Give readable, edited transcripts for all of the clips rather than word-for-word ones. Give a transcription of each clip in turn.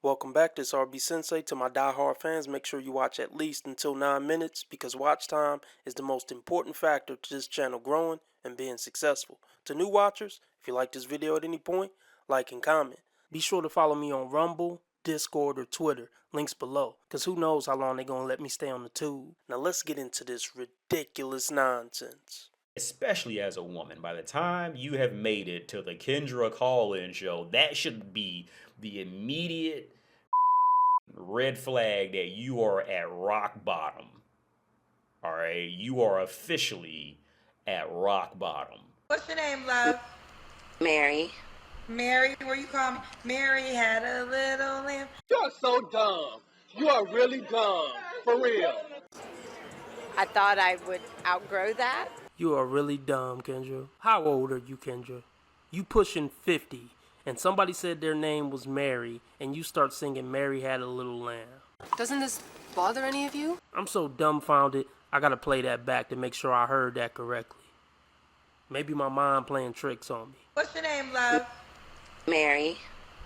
Welcome back, this RB Sensei. To my die-hard fans, make sure you watch at least until 9 minutes because watch time is the most important factor to this channel growing and being successful. To new watchers, if you like this video at any point, like and comment. Be sure to follow me on Rumble, Discord, or Twitter, links below, because who knows how long they're going to let me stay on the tube. Now let's get into this ridiculous nonsense. Especially as a woman, by the time you have made it to the Kendra Call-In show, that should be the immediate red flag that you are at rock bottom. All right, you are officially at rock bottom. What's your name, love? Mary. Mary, where you call me? Mary had a little lamb. You're so dumb. You are really dumb. For real. I thought I would outgrow that. You are really dumb, Kendra. How old are you, Kendra? You pushing 50, and somebody said their name was Mary, and you start singing Mary Had a Little Lamb. Doesn't this bother any of you? I'm so dumbfounded, I gotta play that back to make sure I heard that correctly. Maybe my mind playing tricks on me. What's your name, love? Mary.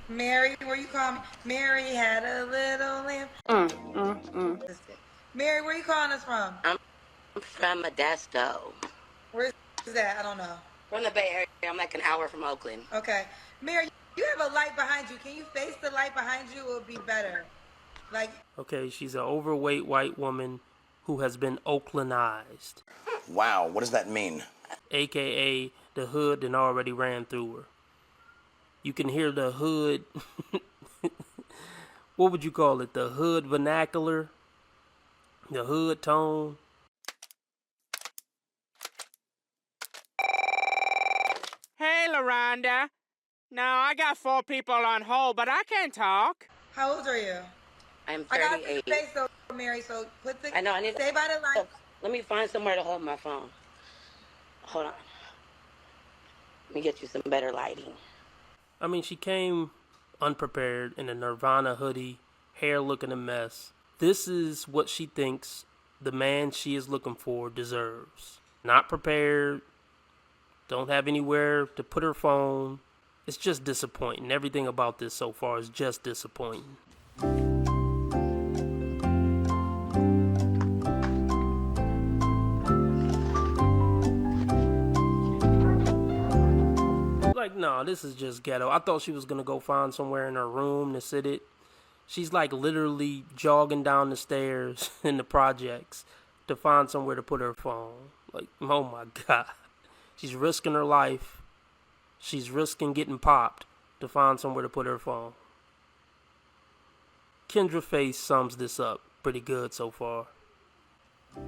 Mary, where you call me? Mary had a little lamb. Mary, where you calling us from? I'm from Modesto. Where's that? I don't know. From the Bay Area. I'm like an hour from Oakland. Okay. Mary, you have a light behind you. Can you face the light behind you? It would be better. Like. Okay, she's an overweight white woman who has been Oaklandized. Wow, what does that mean? AKA the hood that already ran through her. You can hear the hood, what would you call it? The hood vernacular? The hood tone? Hey, LaRonda. Now, I got 4 people on hold, but I can't talk. How old are you? I'm I got 38. your face though, Mary, so put the. I know, I need Stay by the light. Let me find somewhere to hold my phone. Hold on. Let me get you some better lighting. I mean, she came unprepared in a Nirvana hoodie, hair looking a mess. This is what she thinks the man she is looking for deserves. Not prepared, don't have anywhere to put her phone. It's just disappointing. Everything about this so far is just disappointing. Like, no, this is just ghetto. I thought she was gonna go find somewhere in her room to sit it. She's like literally jogging down the stairs in the projects to find somewhere to put her phone. Like, oh my God. She's risking her life. She's risking getting popped to find somewhere to put her phone. Kendra Face sums this up pretty good so far.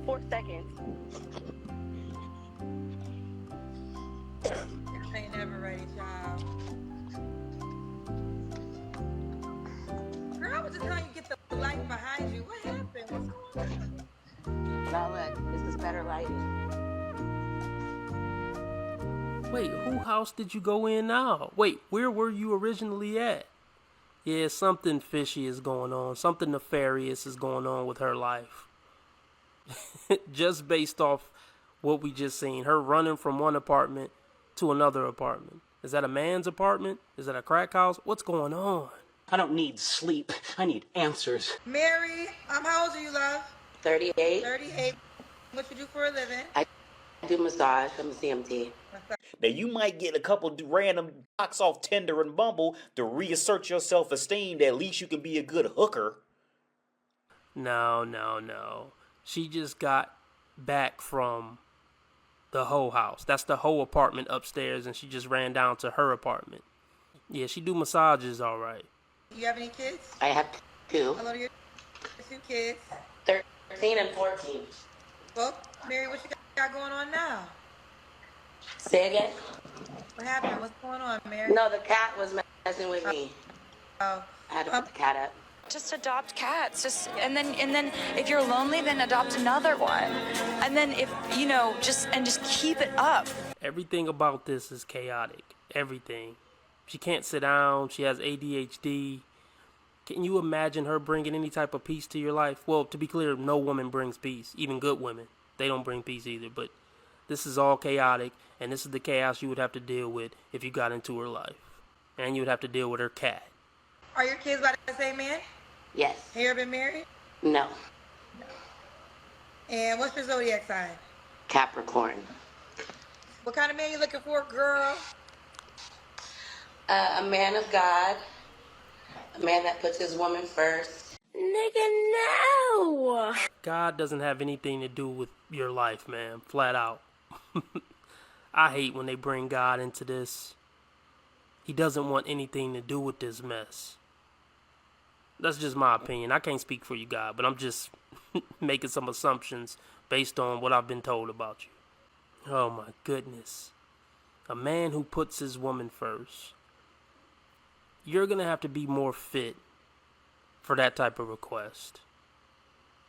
4 seconds. I ain't never ready, child. Girl, I was just telling you get the light behind you. What happened? What's going on? Now look, this is better lighting. Wait, who house did you go in now? Wait, where were you originally at? Yeah, something fishy is going on. Something nefarious is going on with her life. Just based off what we just seen. Her running from one apartment to another apartment. Is that a man's apartment? Is that a crack house? What's going on? I don't need sleep. I need answers. Mary, how old are you, love? 38. 38. What you do for a living? I do massage. I'm a CMT. Now, you might get a couple random knocks off Tinder and Bumble to reassert your self-esteem that at least you can be a good hooker. No. She just got back from the whole house. That's the whole apartment upstairs, and she just ran down to her apartment. Yeah, she do massages all right. You have any kids? I have 2. Hello to your 2 kids. 13 and 14. Well, Mary, what you got going on now? Say again? What happened? What's going on, Mary? No, the cat was messing with me. Oh. I had to put the cat up. Just adopt cats. And then if you're lonely, then adopt another one. And then if just keep it up. Everything about this is chaotic. Everything. She can't sit down. She has ADHD. Can you imagine her bringing any type of peace to your life? Well, to be clear, no woman brings peace. Even good women. They don't bring peace either. But this is all chaotic, and this is the chaos you would have to deal with if you got into her life. And you would have to deal with her cat. Are your kids by the same man? Yes. Have you ever been married? No. And what's your zodiac sign? Capricorn. What kind of man you looking for, girl? A man of God. A man that puts his woman first. Nigga, no! God doesn't have anything to do with your life, man. Flat out. I hate when they bring God into this. He doesn't want anything to do with this mess. That's just my opinion. I can't speak for you, God, but I'm just making some assumptions based on what I've been told about you. Oh my goodness. A man who puts his woman first. You're going to have to be more fit for that type of request.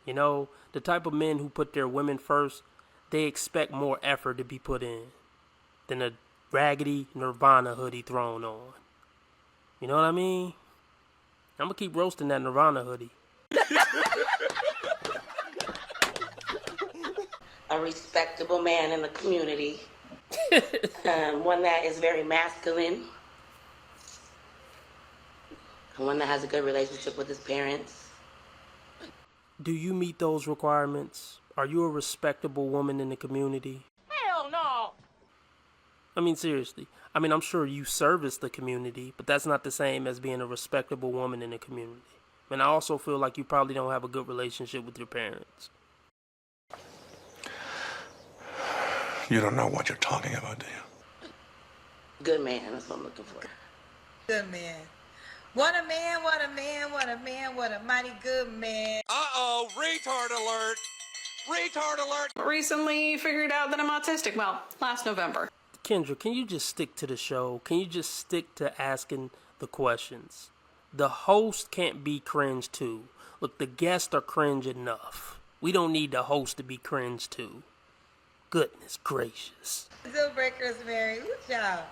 You know, the type of men who put their women first, they expect more effort to be put in than a raggedy Nirvana hoodie thrown on. You know what I mean? I'm going to keep roasting that Nirvana hoodie. A respectable man in the community. One that is very masculine. One that has a good relationship with his parents. Do you meet those requirements? Are you a respectable woman in the community? Hell no! I mean, seriously. I mean, I'm sure you service the community, but that's not the same as being a respectable woman in the community. And I also feel like you probably don't have a good relationship with your parents. You don't know what you're talking about, do you? Good man, that's what I'm looking for. Good man. What a man, what a man, what a man, what a mighty good man. Uh-oh, retard alert. Retard alert. Recently figured out that I'm autistic. Well, last November. Kendra, can you just stick to the show? Can you just stick to asking the questions? The host can't be cringe too. Look, the guests are cringe enough. We don't need the host to be cringe too. Goodness gracious. Deal breakers, Mary. Good job.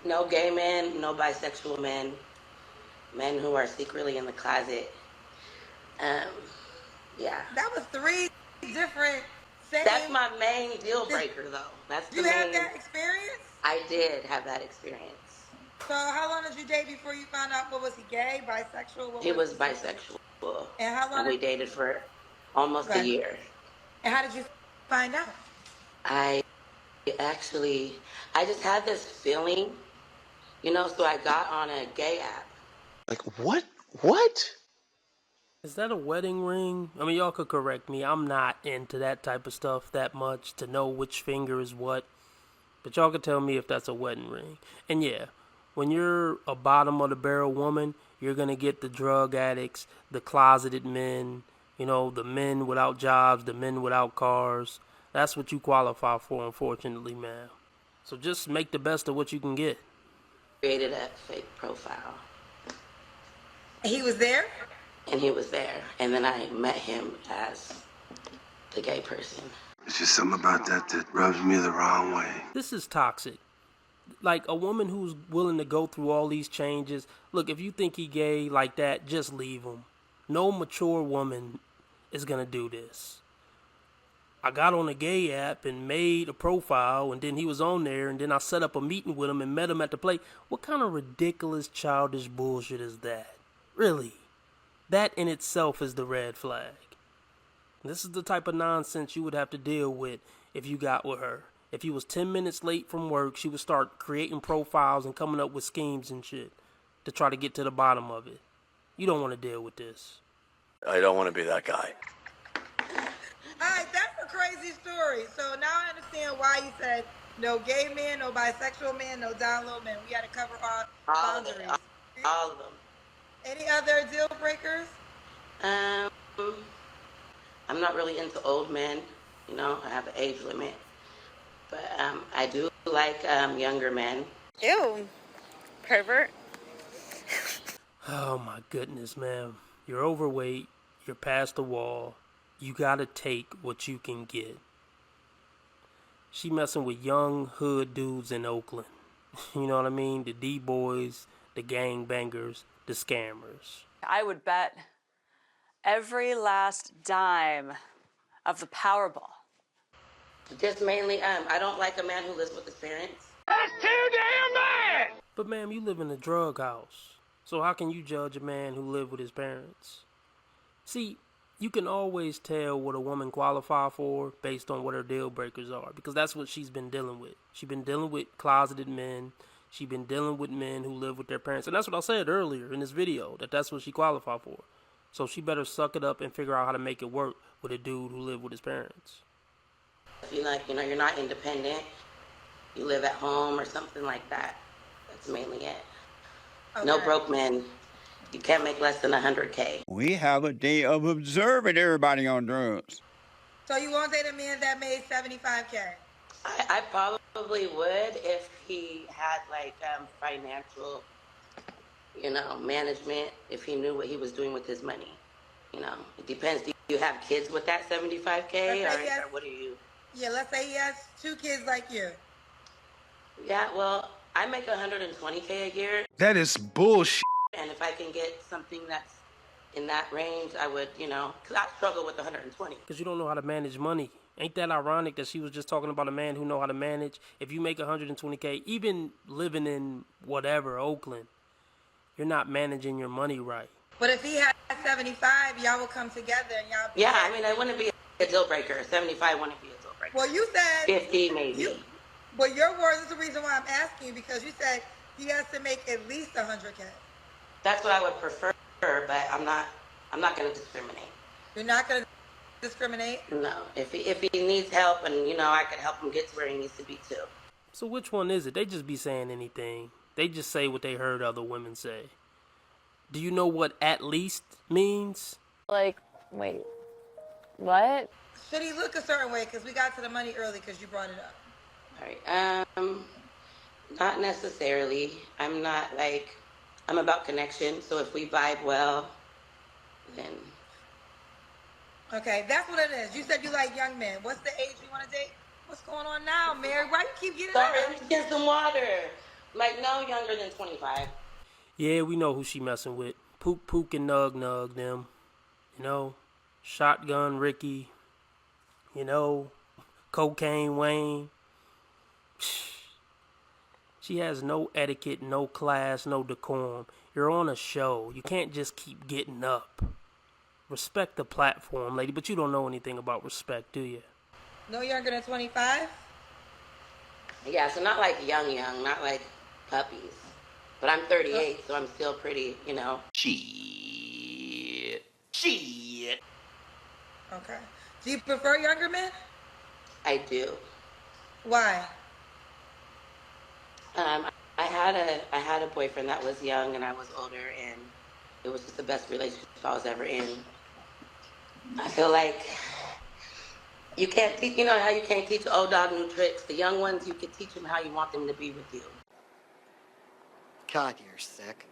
No gay men, no bisexual men. Men who are secretly in the closet. Yeah. That was 3 different sayings. That's my main deal breaker, though. That's the You main. had that experience? I did have that experience. So how long did you date before you found out? What was he, gay, bisexual? What He was bisexual. And how long? And we dated for almost a year. And how did you find out? I just had this feeling, you know, so I got on a gay app. Like, what? What? Is that a wedding ring? I mean, y'all could correct me. I'm not into that type of stuff that much to know which finger is what. But y'all could tell me if that's a wedding ring. And yeah, when you're a bottom of the barrel woman, you're going to get the drug addicts, the closeted men, you know, the men without jobs, the men without cars. That's what you qualify for, unfortunately, man. So just make the best of what you can get. Created a fake profile. He was there? And he was there. And then I met him as the gay person. There's just something about that that rubs me the wrong way. This is toxic. Like, a woman who's willing to go through all these changes. Look, if you think he gay like that, just leave him. No mature woman is going to do this. I got on a gay app and made a profile, and then he was on there, and then I set up a meeting with him and met him at the play. What kind of ridiculous, childish bullshit is that? Really? That in itself is the red flag. This is the type of nonsense you would have to deal with if you got with her. If you was 10 minutes late from work, she would start creating profiles and coming up with schemes and shit to try to get to the bottom of it. You don't want to deal with this. I don't want to be that guy. All right, that's a crazy story. So now I understand why you said no gay men, no bisexual men, no down low men. We got to cover all boundaries. All of them. Any other deal breakers? I'm not really into old men. You know, I have an age limit. But I do like younger men. Ew, pervert. Oh my goodness, man. You're overweight. You're past the wall. You gotta take what you can get. She messing with young hood dudes in Oakland. You know what I mean? The D-boys, the gangbangers, the scammers. I would bet every last dime of the Powerball. Just mainly, I don't like a man who lives with his parents. That's too damn bad! But ma'am, you live in a drug house. So how can you judge a man who lived with his parents? See, you can always tell what a woman qualifies for based on what her deal breakers are, because that's what she's been dealing with. She's been dealing with closeted men. She's been dealing with men who live with their parents. And that's what I said earlier in this video, that's what she qualified for. So she better suck it up and figure out how to make it work with a dude who lived with his parents. If you like, you're not independent, you live at home or something like that. That's mainly it. Okay. No broke men. You can't make less than 100K. We have a day of observing everybody on drugs. So you won't date a man that made 75K? I probably would if he had like financial, management, if he knew what he was doing with his money. It depends. Do you have kids with that 75K or what are you? Yeah, let's say he has 2 kids like you. Yeah, well, I make 120K a year. That is bullshit. And if I can get something that's in that range, I would, because I struggle with 120. Because you don't know how to manage money. Ain't that ironic that she was just talking about a man who know how to manage? If you make 120K, even living in whatever, Oakland, you're not managing your money right. But if he had 75, y'all would come together and y'all be I wouldn't be a deal breaker. 75 wouldn't be a deal breaker. Well, you said 50 maybe. But your words is the reason why I'm asking you, because you said he has to make at least 100K. That's what I would prefer, but I'm not going to discriminate. You're not going to discriminate? No. If he needs help and, I can help him get to where he needs to be too. So which one is it? They just be saying anything. They just say what they heard other women say. Do you know what at least means? Like, wait, what? Should he look a certain way? Because we got to the money early because you brought it up. All right. Not necessarily. I'm about connection. So if we vibe well, then. Okay, that's what it is. You said you like young men. What's the age you want to date? What's going on now, Mary? Why you keep getting Sorry, let me get some water. Like, no younger than 25. Yeah, we know who she messing with. Pook and Nug them. Shotgun Ricky. Cocaine Wayne. She has no etiquette, no class, no decorum. You're on a show. You can't just keep getting up. Respect the platform, lady, but you don't know anything about respect, do you? No younger than 25? Yeah, so not like young, not like puppies. But I'm 38, so I'm still pretty, Shit. Okay. Do you prefer younger men? I do. Why? I had a boyfriend that was young and I was older, and it was just the best relationship I was ever in. I feel like you can't teach, how you can't teach old dog new tricks. The young ones, you can teach them how you want them to be with you. God, you're sick.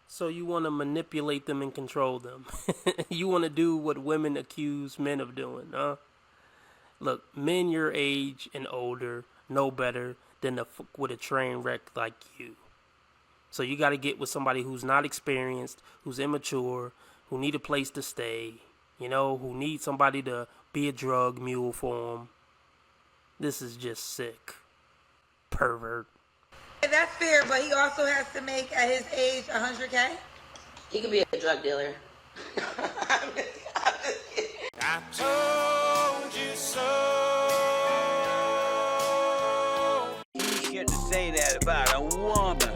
So you want to manipulate them and control them. You want to do what women accuse men of doing, huh? Look, men your age and older know better than to fuck with a train wreck like you. So you got to get with somebody who's not experienced, who's immature, who need a place to stay, who need somebody to be a drug mule for them. This is just sick. Pervert. That's fair, but he also has to make, at his age, 100K? He could be a drug dealer. I'm just kidding. I told you so. You get to say that about a woman.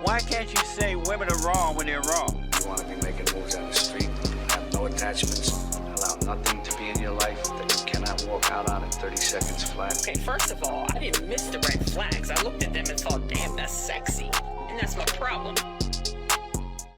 Why can't you say women are wrong when they're wrong? You want to be making moves on the street, have no attachments, allow nothing to be in your life that you cannot walk out on in 30 seconds flat. Okay, first of all, I didn't miss the red flags. I looked at them and thought, damn, that's sexy. And that's my problem.